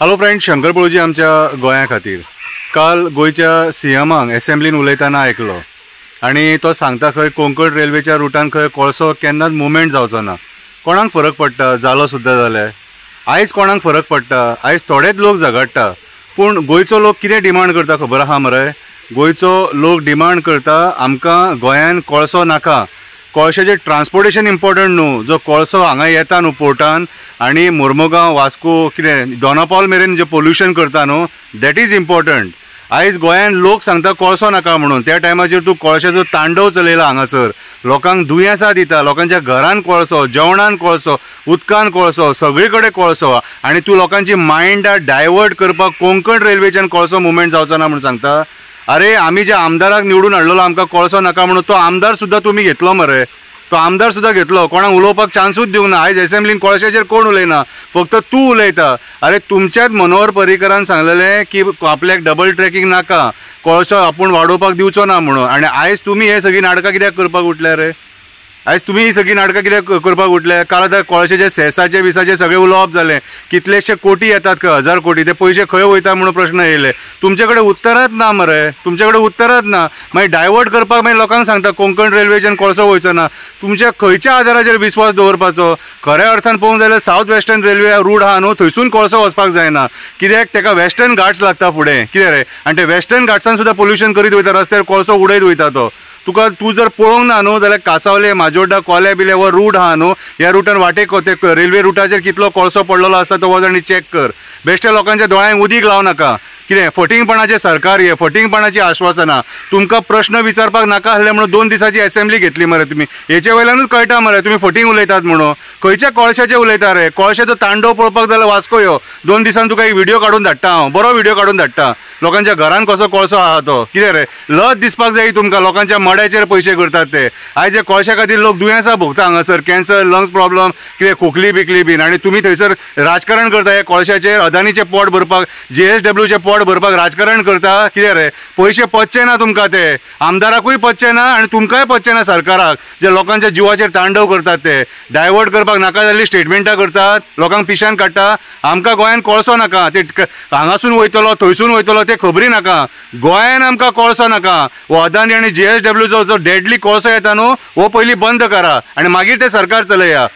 Hello friend, Shankar पळोवची आमच्या गोंया खातीर काल गोयच्या सीएमांक एसेंब्लीन उलयतना आयकलो आनी तो सांगता खंय कोंकण रेल्वेच्या रुटान खंय कोळसो केन्नाच मुवमेंट जावचो ना. कोणाक फरक पडटा जालो सुद्दां जाल्यार आयज कोणाक फरक पडटा, आयज थोडेच लोक झगडटा. पूण गोंयचो लोक कितें डिमांड करता खबर आहा मरे? गोंयचो लोक डिमांड करता आमकां गोंयान कोळसो नाका. कोळशाचें ट्रान्सपोर्टेशन इम्पॉर्टंट न्हू. जो कोळसो हांगा येता न्हू पोर्टान आनी मोर्मुगांव वास्को कितें दोनापावल मेरेन जे पोल्युशन करता न्हू, दॅट इज इम्पॉर्टंट. आयज गोंयान लोक सांगता कोळसो नाका म्हणून. त्या टायमाचेर तूं कोळशाचो तांडव चलयला हांगासर. लोकांक दुयेंसां दिता, लोकांच्या घरान कोळसो, जेवणान कोळसो, उदकान कोळसो, सगळे कडेन कोळसो. आनी तूं लोकांची मायंड डायवर्ट करपाक कोंकण रेल्वेच्यान कोळसो मुवमेंट जावचो ना म्हणून सांगता. अरे आमी जे आमदाराक निवडून हाडलेलो आमकां कोळसो नाका म्हणून, तो आमदार सुद्दां तुमी घेतलो मरे. तो आमदार सुद्दां घेतलो, कोणाक उलोवपाक चान्सूच दिवंक ना. आयज एसेंब्लीन कोळशाचेर कोण उलयना, फक्त तूं उलयता. अरे तुमच्याच मनोहर पर्रीकरान सांगलेलें की आपल्याक डबल ट्रॅकिंग नाका, कोळसो आपूण वाडोवपाक दिवचो ना म्हणून. आनी आयज तुमी हे सगळीं नाटकां कित्याक करपाक उठल्या रे? आयज तुमी ही सगळीं नाटकां कित्याक करपाक उठले? काल आतां कोळशाचे सेसाचे विसाचे सगळें उलोवप जालें. कितलेशे कोटी येतात खंय, 1000 कोटी. ते पयशे खंय वयता म्हणून प्रश्न येयले. तुमचे कडेन उत्तरच ना मरे, तुमचे कडेन उत्तरच ना. मागीर डायवर्ट करपाक मागीर लोकांक सांगता कोंकण रेल्वेच्यान कोळसो वयचो ना. तुमच्या खंयच्या आदाराचेर विस्वास दवरपाचो? खऱ्या अर्थान पळोवंक जाल्यार सावथ वेस्टर्न रेल्वे रूट आहा न्हू, थंयसून कोळसो वचपाक जायना. कित्याक तेका वेस्टर्न घाट्स लागता फुडें, कितें रे? आनी ते वेस्टर्न घाट्सान सुद्दां पोल्युशन करीत वयता, रस्त्यार कोळसो उडयत वयता तो. तूं जर पळोवंक ना न्हू जाल्यार कासावले, माजोड्डा, कोल्या बिले हो रूट आहा न्हू, ह्या रुटान वाटेक ते रेल्वे रुटाचेर कितलो कोळसो पडलेलो आसता तो वच आनी चॅक कर. बेश्ट्या लोकांच्या दोळ्यांक उदीक लावं नाका. कितें फटिंगपणाचें सरकार हे, फटिंगपणाची आश्वासनां. तुमकां प्रश्न विचारपाक नाका आसले म्हणून 2 दिसाची एसेंब्ली घेतली मरे तुमी. हेचे वयल्यानूच कळटा मरे तुमी फटींग उलयतात म्हणून. खंयच्या कोळशाचे उलयता रे? कोळशाचो तांडव पळोवपाक जाल्यार वास्को यो. 2 दिसान तुका एक व्हिडिओ काडून धाडटा हांव, बरो व्हिडिओ काडून धाडटा. लोकांच्या घरान कसो कोळसो आहा तो. कितें रे? लज दिसपाक जाय तुमकां. लोकांच्या मड्याचेर पयशे करतात ते. आयज हे कोळशा खातीर लोक दुयेंसां भोगता हांगासर, कॅन्सर, लंग्स प्रॉब्लम, कितें खोकली बिकली बीन. आनी तुमी थंयसर राजकारण करता हे कोळशाचेर. अदानीचें पोट भरपाक, JSWचें पोट भरपाक राजकारण करता. कितें रे? पयशे पचचे ना तुमकां. ते आमदाराकूय पचचे ना आनी तुमकांय पचचे ना सरकाराक, जे लोकांच्या जिवाचेर तांडव करतात. ते डायवर्ट करपाक नाका जाल्ली स्टेटमेंटां करतात, लोकांक पिशान काडटा. आमकां गोंयान कोळसो नाका. ते हांगासून वयतलो थंयसून वयतलो ते खबरी नाका. गोंयान आमकां कोळसो नाका. हो अदानी आनी JSWचो जो डेडली कोळसो येता न्हू, हो पयलीं बंद करा आनी मागीर ते सरकार चलया.